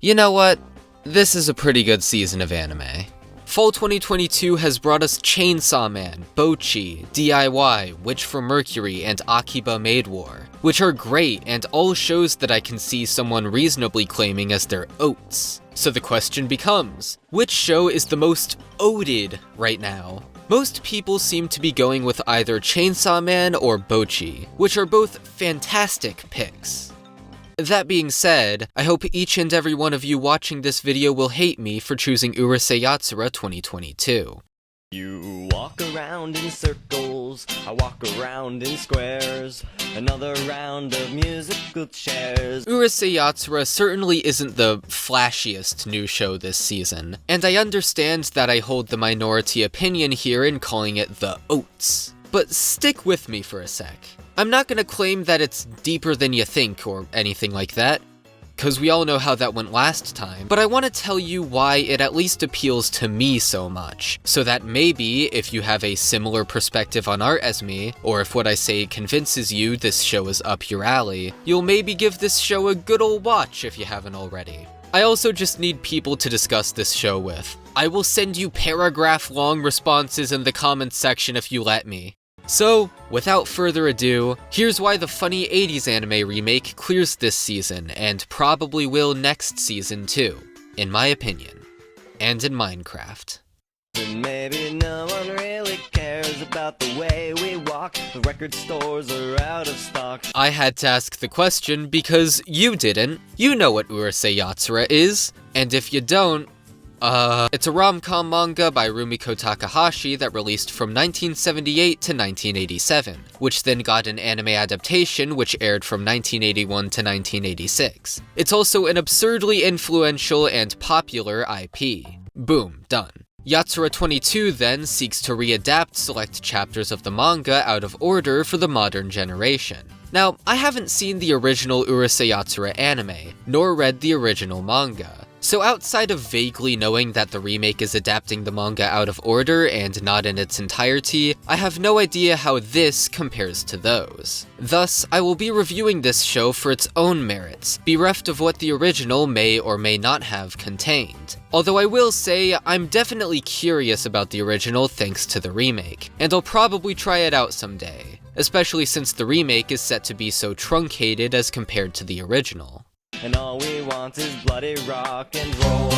You know what? This is a pretty good season of anime. Fall 2022 has brought us Chainsaw Man, Bocchi, DIY, Witch from Mercury, and Akiba Maid War, which are great and all shows that I can see someone reasonably claiming as their oats. So the question becomes, which show is the most oated right now? Most people seem to be going with either Chainsaw Man or Bocchi, which are both fantastic picks. That being said, I hope each and every one of you watching this video will hate me for choosing Urusei Yatsura 2022. You walk around in circles, I walk around in squares, another round of musical chairs. Urusei Yatsura certainly isn't the flashiest new show this season, and I understand that I hold the minority opinion here in calling it the oats. But stick with me for a sec. I'm not gonna claim that it's deeper than you think or anything like that, cause we all know how that went last time, but I want to tell you why it at least appeals to me so much, so that maybe if you have a similar perspective on art as me, or if what I say convinces you this show is up your alley, you'll maybe give this show a good ol' watch if you haven't already. I also just need people to discuss this show with. I will send you paragraph-long responses in the comments section if you let me. So, without further ado, here's why the funny 80s anime remake clears this season, and probably will next season too, in my opinion. And in Minecraft. And maybe no one really cares about the way we walk, the record stores are out of stock. I had to ask the question because you didn't. You know what Urusei Yatsura is, and if you don't, it's a rom-com manga by Rumiko Takahashi that released from 1978 to 1987, which then got an anime adaptation which aired from 1981 to 1986. It's also an absurdly influential and popular IP. Boom, done. Yatsura 22 then seeks to readapt select chapters of the manga out of order for the modern generation. Now, I haven't seen the original Urusei Yatsura anime, nor read the original manga. So outside of vaguely knowing that the remake is adapting the manga out of order and not in its entirety, I have no idea how this compares to those. Thus, I will be reviewing this show for its own merits, bereft of what the original may or may not have contained. Although I will say, I'm definitely curious about the original thanks to the remake, and I'll probably try it out someday, especially since the remake is set to be so truncated as compared to the original. And all we want is bloody rock and roll.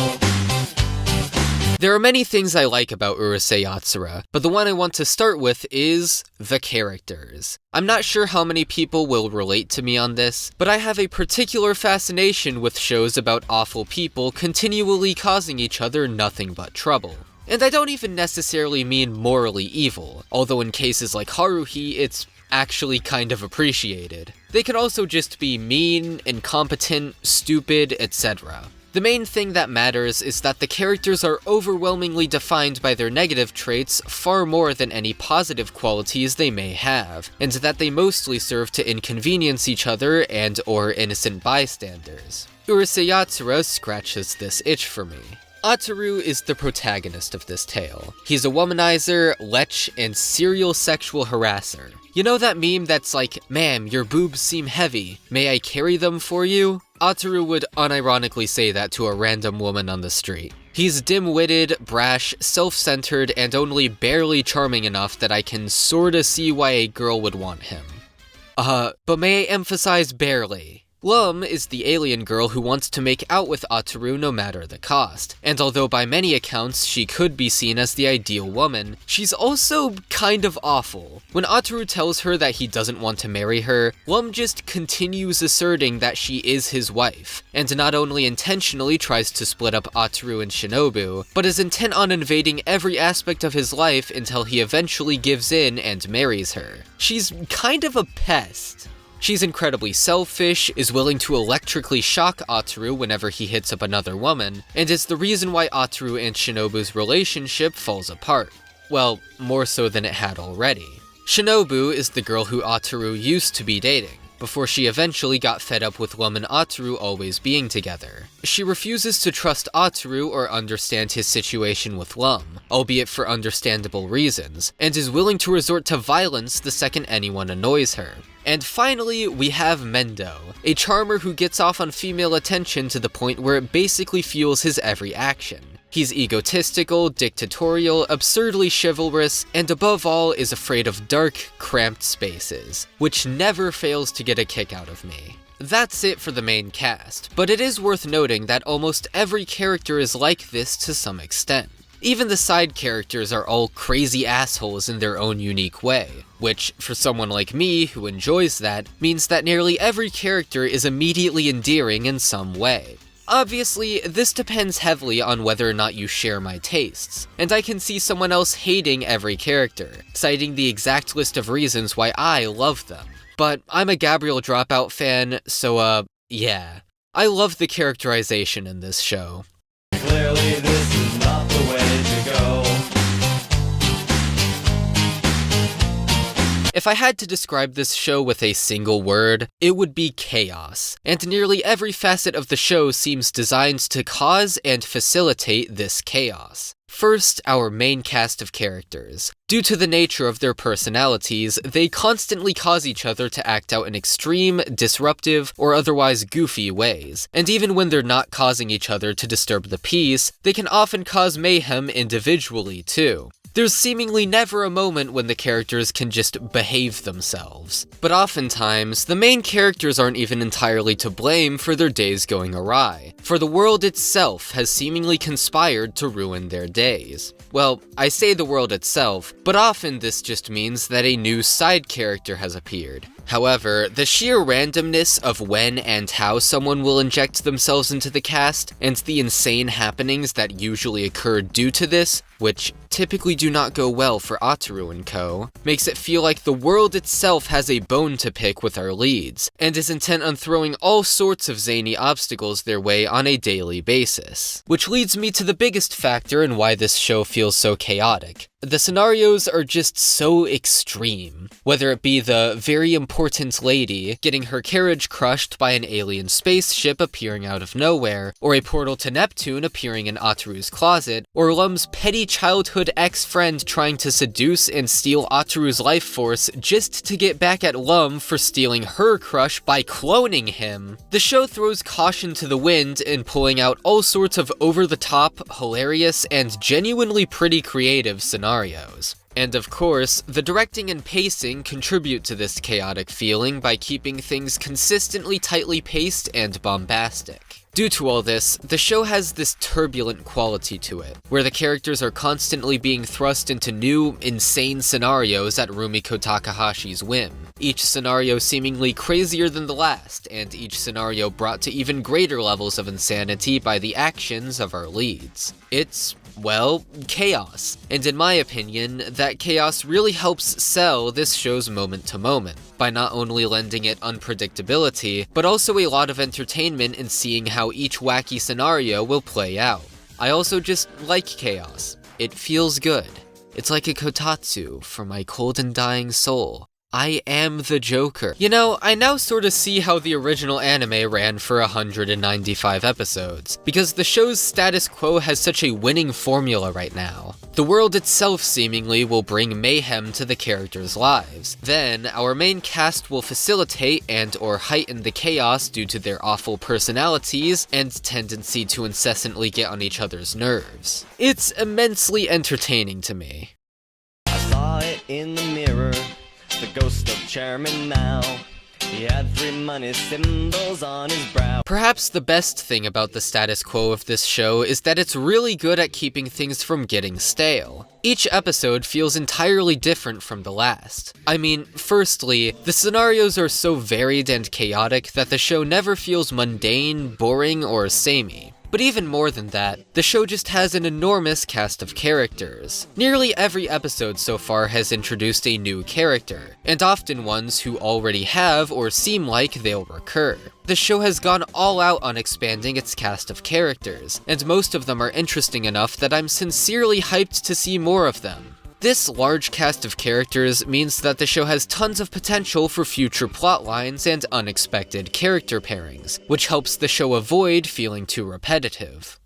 There are many things I like about Urusei Yatsura, but the one I want to start with is the characters. I'm not sure how many people will relate to me on this, but I have a particular fascination with shows about awful people continually causing each other nothing but trouble. And I don't even necessarily mean morally evil, although in cases like Haruhi, it's actually kind of appreciated. They can also just be mean, incompetent, stupid, etc. The main thing that matters is that the characters are overwhelmingly defined by their negative traits far more than any positive qualities they may have, and that they mostly serve to inconvenience each other and or innocent bystanders. Urusei Yatsura scratches this itch for me. Ataru is the protagonist of this tale. He's a womanizer, lech, and serial sexual harasser. You know that meme that's like, "Ma'am, your boobs seem heavy. May I carry them for you?" Ataru would unironically say that to a random woman on the street. He's dim-witted, brash, self-centered, and only barely charming enough that I can sorta see why a girl would want him. But may I emphasize barely? Lum is the alien girl who wants to make out with Ataru no matter the cost, and although by many accounts she could be seen as the ideal woman, she's also kind of awful. When Ataru tells her that he doesn't want to marry her, Lum just continues asserting that she is his wife, and not only intentionally tries to split up Ataru and Shinobu, but is intent on invading every aspect of his life until he eventually gives in and marries her. She's kind of a pest. She's incredibly selfish, is willing to electrically shock Ataru whenever he hits up another woman, and is the reason why Ataru and Shinobu's relationship falls apart. Well, more so than it had already. Shinobu is the girl who Ataru used to be dating, before she eventually got fed up with Lum and Ataru always being together. She refuses to trust Ataru or understand his situation with Lum, albeit for understandable reasons, and is willing to resort to violence the second anyone annoys her. And finally, we have Mendou, a charmer who gets off on female attention to the point where it basically fuels his every action. He's egotistical, dictatorial, absurdly chivalrous, and above all is afraid of dark, cramped spaces, which never fails to get a kick out of me. That's it for the main cast, but it is worth noting that almost every character is like this to some extent. Even the side characters are all crazy assholes in their own unique way, which, for someone like me who enjoys that, means that nearly every character is immediately endearing in some way. Obviously, this depends heavily on whether or not you share my tastes, and I can see someone else hating every character, citing the exact list of reasons why I love them. But I'm a Gabriel Dropout fan, so yeah. I love the characterization in this show. Clearly this is not the way to go. If I had to describe this show with a single word, it would be chaos, and nearly every facet of the show seems designed to cause and facilitate this chaos. First, our main cast of characters. Due to the nature of their personalities, they constantly cause each other to act out in extreme, disruptive, or otherwise goofy ways. And even when they're not causing each other to disturb the peace, they can often cause mayhem individually too. There's seemingly never a moment when the characters can just behave themselves. But oftentimes, the main characters aren't even entirely to blame for their days going awry, for the world itself has seemingly conspired to ruin their days. Well, I say the world itself, but often this just means that a new side character has appeared. However, the sheer randomness of when and how someone will inject themselves into the cast, and the insane happenings that usually occur due to this, which typically do not go well for Ataru and co., makes it feel like the world itself has a bone to pick with our leads, and is intent on throwing all sorts of zany obstacles their way on a daily basis. Which leads me to the biggest factor in why this show feels so chaotic. The scenarios are just so extreme. Whether it be the very important lady getting her carriage crushed by an alien spaceship appearing out of nowhere, or a portal to Neptune appearing in Ataru's closet, or Lum's petty childhood ex-friend trying to seduce and steal Ataru's life force just to get back at Lum for stealing her crush by cloning him. The show throws caution to the wind in pulling out all sorts of over-the-top, hilarious, and genuinely pretty creative scenarios. And of course, the directing and pacing contribute to this chaotic feeling by keeping things consistently tightly paced and bombastic. Due to all this, the show has this turbulent quality to it, where the characters are constantly being thrust into new, insane scenarios at Rumiko Takahashi's whim, each scenario seemingly crazier than the last, and each scenario brought to even greater levels of insanity by the actions of our leads. It's, well, chaos. And in my opinion, that chaos really helps sell this show's moment to moment, by not only lending it unpredictability, but also a lot of entertainment in seeing how each wacky scenario will play out. I also just like chaos. It feels good. It's like a kotatsu for my cold and dying soul. I am the Joker. You know, I now sort of see how the original anime ran for 195 episodes, because the show's status quo has such a winning formula right now. The world itself seemingly will bring mayhem to the characters' lives. Then, our main cast will facilitate and/or heighten the chaos due to their awful personalities and tendency to incessantly get on each other's nerves. It's immensely entertaining to me. I saw it in the mirror, the ghost of Chairman Mao. He had 3 money symbols on his brow. Perhaps the best thing about the status quo of this show is that it's really good at keeping things from getting stale. Each episode feels entirely different from the last. I mean, firstly, the scenarios are so varied and chaotic that the show never feels mundane, boring, or samey. But even more than that, the show just has an enormous cast of characters. Nearly every episode so far has introduced a new character, and often ones who already have or seem like they'll recur. The show has gone all out on expanding its cast of characters, and most of them are interesting enough that I'm sincerely hyped to see more of them. This large cast of characters means that the show has tons of potential for future plotlines and unexpected character pairings, which helps the show avoid feeling too repetitive.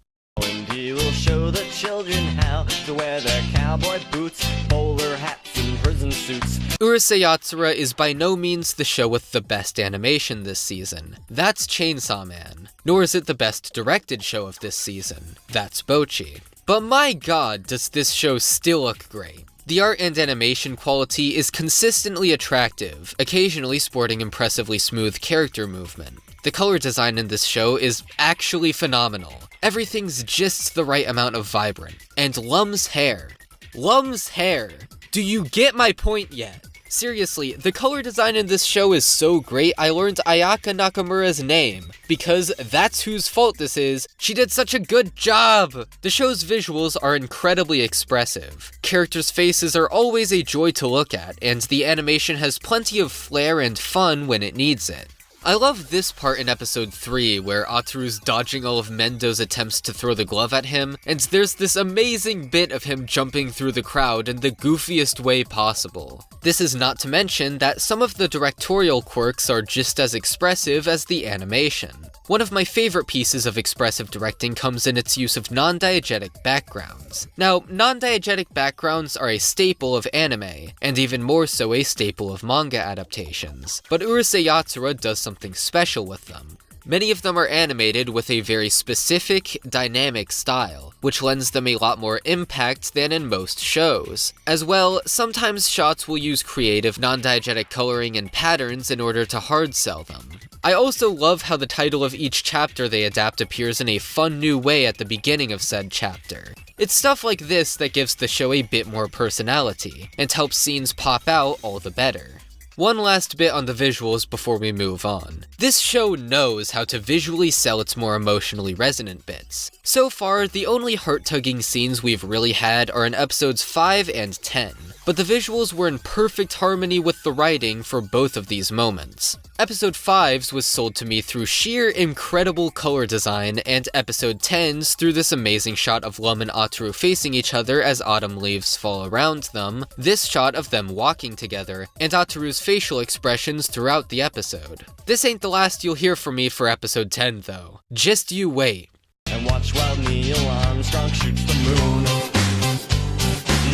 And he will show the children how to wear their cowboy boots, bowler hats, and prison suits. Urusei Yatsura is by no means the show with the best animation this season. That's Chainsaw Man. Nor is it the best directed show of this season. That's Bocchi. But my god, does this show still look great. The art and animation quality is consistently attractive, occasionally sporting impressively smooth character movement. The color design in this show is actually phenomenal. Everything's just the right amount of vibrant. And Lum's hair. Lum's hair! Do you get my point yet? Seriously, the color design in this show is so great I learned Ayaka Nakamura's name, because that's whose fault this is. She did such a good job! The show's visuals are incredibly expressive. Characters' faces are always a joy to look at, and the animation has plenty of flair and fun when it needs it. I love this part in episode 3 where Ataru's dodging all of Mendou's attempts to throw the glove at him, and there's this amazing bit of him jumping through the crowd in the goofiest way possible. This is not to mention that some of the directorial quirks are just as expressive as the animation. One of my favorite pieces of expressive directing comes in its use of non-diegetic backgrounds. Now, non-diegetic backgrounds are a staple of anime, and even more so a staple of manga adaptations, but Urusei Yatsura does something special with them. Many of them are animated with a very specific, dynamic style, which lends them a lot more impact than in most shows. As well, sometimes shots will use creative, non-diegetic coloring and patterns in order to hard sell them. I also love how the title of each chapter they adapt appears in a fun new way at the beginning of said chapter. It's stuff like this that gives the show a bit more personality, and helps scenes pop out all the better. One last bit on the visuals before we move on. This show knows how to visually sell its more emotionally resonant bits. So far, the only heart-tugging scenes we've really had are in episodes 5 and 10, but the visuals were in perfect harmony with the writing for both of these moments. Episode 5's was sold to me through sheer incredible color design, and episode 10's through this amazing shot of Lum and Ataru facing each other as autumn leaves fall around them, this shot of them walking together, and Ataru's facial expressions throughout the episode. This ain't the last you'll hear from me for episode 10 though. Just you wait. And watch while Neil Armstrong shoots the moon.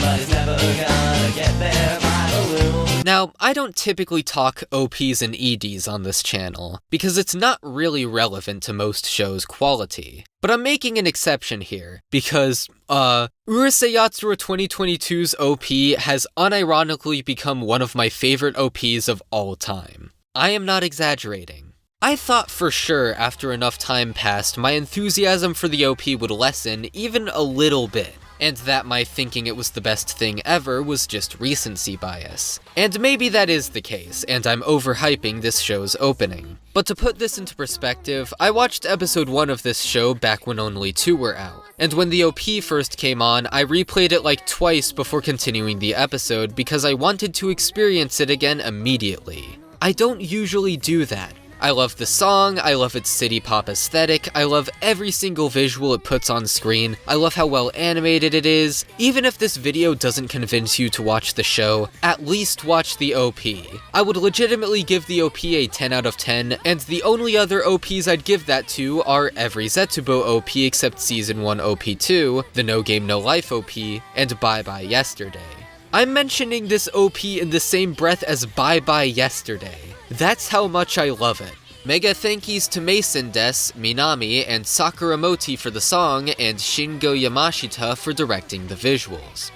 But he's never gonna get there by balloon. Now, I don't typically talk OPs and EDs on this channel, because it's not really relevant to most shows' quality. But I'm making an exception here, because, Urusei Yatsura 2022's OP has unironically become one of my favorite OPs of all time. I am not exaggerating. I thought for sure after enough time passed, my enthusiasm for the OP would lessen even a little bit, and that my thinking it was the best thing ever was just recency bias. And maybe that is the case, and I'm overhyping this show's opening. But to put this into perspective, I watched episode 1 of this show back when only 2 were out, and when the OP first came on, I replayed it like twice before continuing the episode because I wanted to experience it again immediately. I don't usually do that. I love the song, I love its city pop aesthetic, I love every single visual it puts on screen, I love how well animated it is. Even if this video doesn't convince you to watch the show, at least watch the OP. I would legitimately give the OP a 10 out of 10, and the only other OPs I'd give that to are every Zetsubo OP except Season 1 OP2, the No Game No Life OP, and Bye Bye Yesterday. I'm mentioning this OP in the same breath as Bye Bye Yesterday. That's how much I love it. Mega thankies to Mason Des, Minami, and Sakura Moti for the song, and Shingo Yamashita for directing the visuals.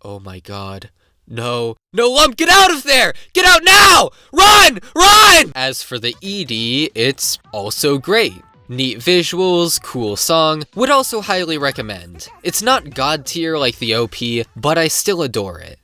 Oh my god. No. No, Lump, get out of there! Get out now! Run! Run! As for the ED, it's also great. Neat visuals, cool song, would also highly recommend. It's not god tier like the OP, but I still adore it.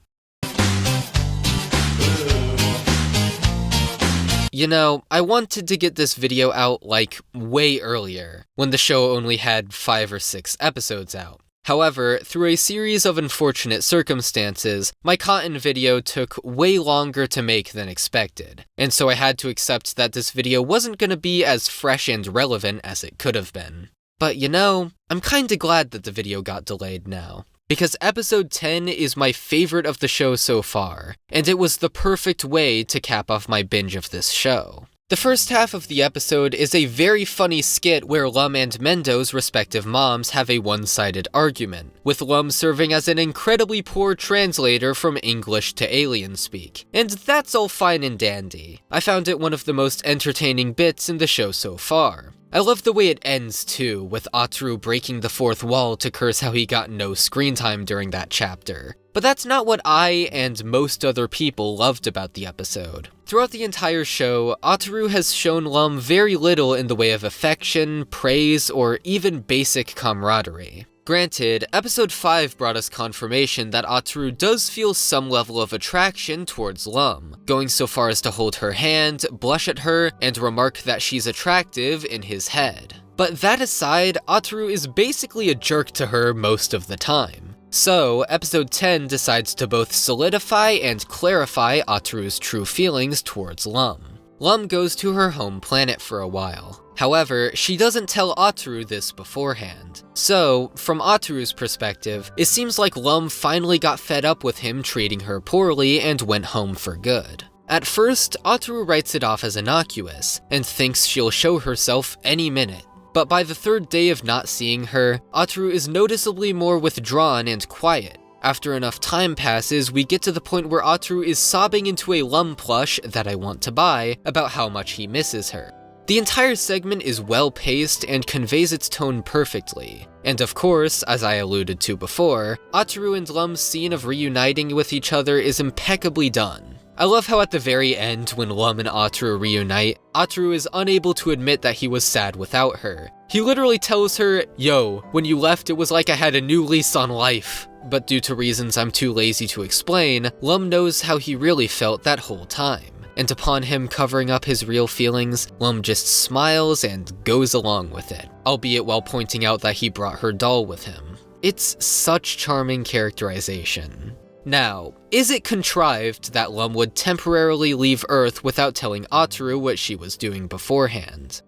You know, I wanted to get this video out like way earlier, when the show only had 5 or 6 episodes out. However, through a series of unfortunate circumstances, my Cotton video took way longer to make than expected, and so I had to accept that this video wasn't gonna be as fresh and relevant as it could have been. But you know, I'm kinda glad that the video got delayed now, because episode 10 is my favorite of the show so far, and it was the perfect way to cap off my binge of this show. The first half of the episode is a very funny skit where Rem and Mendou's respective moms have a one-sided argument, with Rem serving as an incredibly poor translator from English to alien speak. And that's all fine and dandy. I found it one of the most entertaining bits in the show so far. I love the way it ends too, with Ataru breaking the fourth wall to curse how he got no screen time during that chapter. But that's not what I and most other people loved about the episode. Throughout the entire show, Ataru has shown Rem very little in the way of affection, praise, or even basic camaraderie. Granted, episode 5 brought us confirmation that Ataru does feel some level of attraction towards Rem, going so far as to hold her hand, blush at her, and remark that she's attractive in his head. But that aside, Ataru is basically a jerk to her most of the time. So, episode 10 decides to both solidify and clarify Ataru's true feelings towards Rem. Rem goes to her home planet for a while. However, she doesn't tell Ataru this beforehand. So, from Ataru's perspective, it seems like Rem finally got fed up with him treating her poorly and went home for good. At first, Ataru writes it off as innocuous, and thinks she'll show herself any minute. But by the third day of not seeing her, Ataru is noticeably more withdrawn and quiet. After enough time passes, we get to the point where Ataru is sobbing into a Rem plush that I want to buy about how much he misses her. The entire segment is well paced and conveys its tone perfectly. And of course, as I alluded to before, Ataru and Rem's scene of reuniting with each other is impeccably done. I love how at the very end, when Rem and Ataru reunite, Ataru is unable to admit that he was sad without her. He literally tells her, "Yo, when you left it was like I had a new lease on life." But due to reasons I'm too lazy to explain, Rem knows how he really felt that whole time. And upon him covering up his real feelings, Rem just smiles and goes along with it, albeit while pointing out that he brought her doll with him. It's such charming characterization. Now, is it contrived that Rem would temporarily leave Earth without telling Ataru what she was doing beforehand?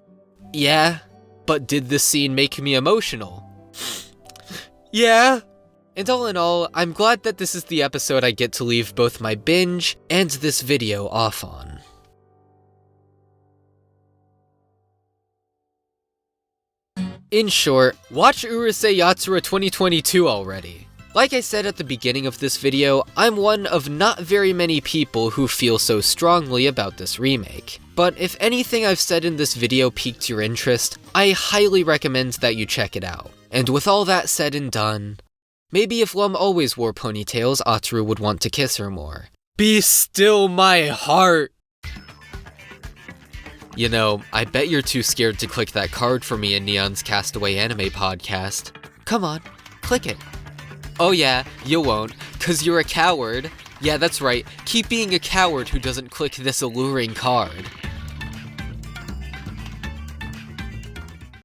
Yeah, but did this scene make me emotional? Yeah. And all in all, I'm glad that this is the episode I get to leave both my binge and this video off on. In short, watch Urusei Yatsura 2022 already. Like I said at the beginning of this video, I'm one of not very many people who feel so strongly about this remake. But if anything I've said in this video piqued your interest, I highly recommend that you check it out. And with all that said and done, maybe if Rem always wore ponytails, Ataru would want to kiss her more. Be still my heart! You know, I bet you're too scared to click that card for me in Neon's Castaway Anime podcast. Come on, click it. Oh yeah, you won't, 'cause you're a coward. Yeah, that's right, keep being a coward who doesn't click this alluring card.